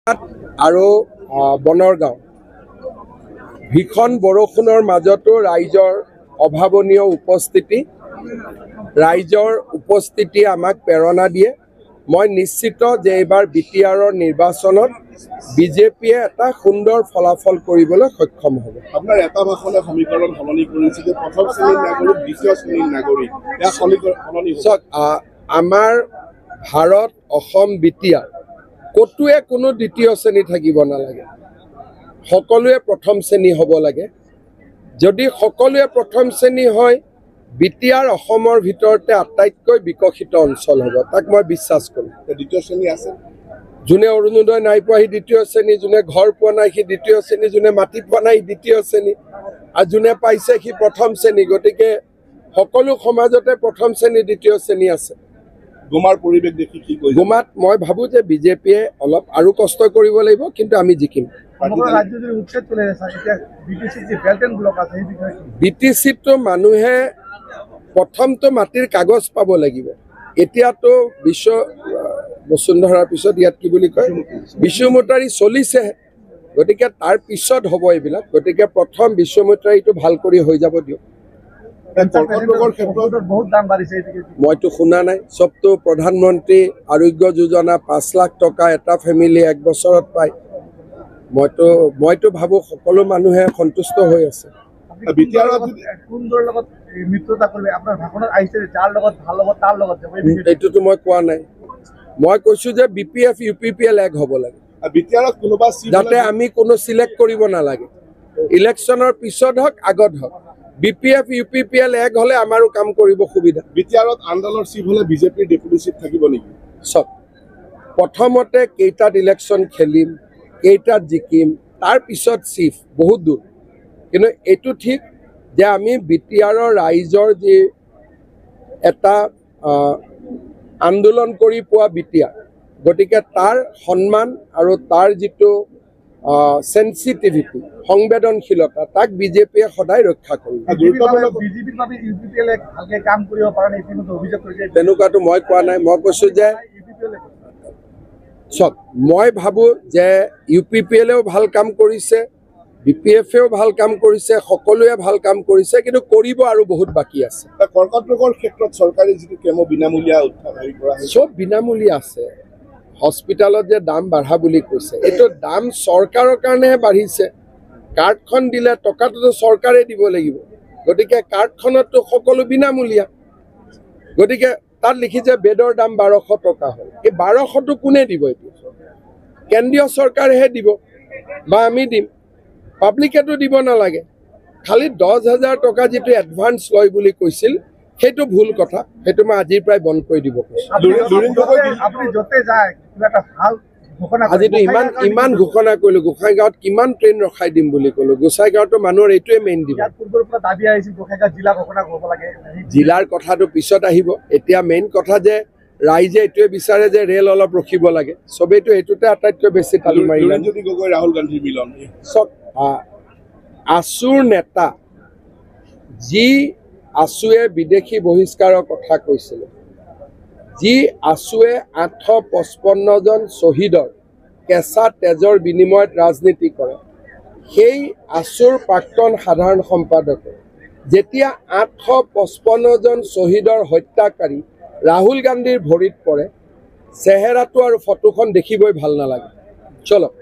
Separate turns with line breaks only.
আৰু বনৰগাঁও ভীষণ বৰষুণৰ মাজতো ৰাইজৰ অভাৱনীয় উপস্থিতি আমাক প্ৰেৰণা দিয়ে। মই নিশ্চিত যে এইবাৰ বিটিআৰৰ নিৰ্বাচনত বিজেপিয়ে এটা সুন্দৰ ফলাফল কৰিবলৈ সক্ষম হ'ব।
আপোনাৰ এটা ভাষণে সমীকৰণ সলনি কৰিছে যে প্ৰথম শ্ৰেণীৰ নাগৰিক দ্বিতীয় শ্ৰেণীৰ নাগৰিক সলনি
চাওক, আমাৰ ভাৰত অসম বিটিআৰ কতোৱে কোনো দ্বিতীয় শ্ৰেণী থাকিব নালাগে, সকলোৱে প্ৰথম শ্ৰেণী হ'ব লাগে। যদি সকলোৱে প্ৰথম শ্ৰেণী হয়, বিটিআৰ অসমৰ ভিতৰতে আটাইতকৈ বিকশিত অঞ্চল হ'ব, তাক মই বিশ্বাস কৰোঁ।
দ্বিতীয় শ্ৰেণী আছে,
যোনে অৰুণোদয় নাই পোৱা সি দ্বিতীয় শ্ৰেণী, যোনে ঘৰ পোৱা নাই সি দ্বিতীয় শ্ৰেণী, যোনে মাটি পোৱা নাই সি দ্বিতীয় শ্ৰেণী, আৰু যোনে পাইছে সি প্ৰথম শ্ৰেণী। গতিকে সকলো সমাজতে প্ৰথম শ্ৰেণী দ্বিতীয় শ্ৰেণী আছে।
গোমাৰ পৰিৱেশ দেখি কি কৈছে?
গোমাত মই ভাবোঁ যে বিজেপিয়ে অলপ আৰু কষ্ট কৰিব লাগিব, কিন্তু আমি জিকিম। বিটিচিটো মানুহে প্ৰথমটো মাটিৰ কাগজ পাব লাগিব। এতিয়াতো বিশ্ব বসুন্ধৰাৰ পিছত ইয়াত কি বুলি কয় বিশ্বমুটাৰী চলিছেহে, গতিকে তাৰ পিছত হ'ব এইবিলাক। গতিকে প্ৰথম বিশ্বমুটাৰীটো ভাল কৰি হৈ যাব দিয়ক। মইতো শুনা নাই, চবতো প্ৰধানমন্ত্ৰী আৰোগ্য যোজনা 5 লাখ টকা এটা ফেমিলি 1 বছৰত পায়। মইতো ভাবোঁ সকলো মানুহে সন্তুষ্ট হৈ আছে। এইটোতো মই কোৱা নাই, মই কৈছো যে BPF UPPL এক হ'ব লাগে, যাতে আমি কোনো চিলেক্ট কৰিব নালাগে। ইলেকশ্যনৰ পিছত হওক আগত হওক, BPF UPPL এক হ'লে আমাৰো কাম কৰিব সুবিধা।
বিটিআৰত আন্দোলনৰ চিফ হ'লে বিজেপিৰ ডেপুটি চিফ থাকিব নেকি?
চব প্ৰথমতে কেইটাত ইলেকশ্যন খেলিম, কেইটাত জিকিম, তাৰ পিছত চিফ বহুত দূৰ। কিন্তু এইটো ঠিক যে আমি বিটিআৰৰ ৰাইজৰ যি এটা আন্দোলন কৰি পোৱা বিটিআৰ, গতিকে তাৰ সন্মান আৰু তাৰ যিটো সেন্সিটিভিটি সংবেদনশীলতা তাক বিজেপিয়ে সদায় ৰক্ষা কৰিব। তেনেকুৱাটো মই কোৱা নাই। মই কৈছোঁ যে চব মই ভাবোঁ যে UPPLও ভাল কাম কৰিছে, BPFও ভাল কাম কৰিছে, সকলোৱে ভাল কাম কৰিছে, কিন্তু কৰিব আৰু বহুত বাকী আছে।
কৰ্কট ৰোগৰ ক্ষেত্ৰত চৰকাৰে যিটো কেমো বিনামূলীয়া হেৰি কৰা
চব বিনামূলীয়া আছে। হস্পিটেলত যে দাম বাঢ়া বুলি কৈছে, এইটো দাম চৰকাৰৰ কাৰণেহে বাঢ়িছে। কাৰ্ডখন দিলে টকাটোতো চৰকাৰে দিব লাগিব, গতিকে কাৰ্ডখনতো সকলো বিনামূলীয়া। গতিকে তাত লিখিছে বেডৰ দাম 1200 টকা হ'ল। এই 1200টো কোনে দিব? এতিয়া কেন্দ্ৰীয় চৰকাৰেহে দিব বা আমি দিম, পাব্লিকেতো দিব নালাগে। খালি 10,000 টকা যিটো এডভান্স লয় বুলি কৈছিল, সেইটো ভুল কথা। সেইটো মই আজিৰ পৰাই বন্ধ কৰি দিব কৈছোঁ। আজিতো ইমান ঘোষণা কৰিলো, গোসাইগাঁৱত কিমান ট্ৰেইন ৰখাই দিম বুলি ক'লো। গোসাইগাঁৱতো মানুহৰ এইটোৱে মেইন দিব। জিলাৰ কথাটো পিছত আহিব। এতিয়া মেইন কথা যে ৰাইজে এইটোৱে বিচাৰে যে ৰেল অলপ ৰখিব লাগে। চবেইতো এইটোতে আটাইতকৈ বেছি তালি মাৰিলে।
ৰাহুল গান্ধীৰ মিলন
চব আছুৰ নেতা, যি আছুৱে বিদেশী বহিষ্কাৰৰ কথা কৈছিলে, যি আছুৱে 855 জন শ্বহীদৰ কেঁচা তেজৰ বিনিময়ত ৰাজনীতি কৰে, সেই আছুৰ প্ৰাক্তন সাধাৰণ সম্পাদকে যেতিয়া 855 জন শ্বহীদৰ হত্যাকাৰী ৰাহুল গান্ধীৰ ভৰিত পৰে, চেহেৰাটো আৰু ফটোখন দেখিবই ভাল নালাগে। চলক।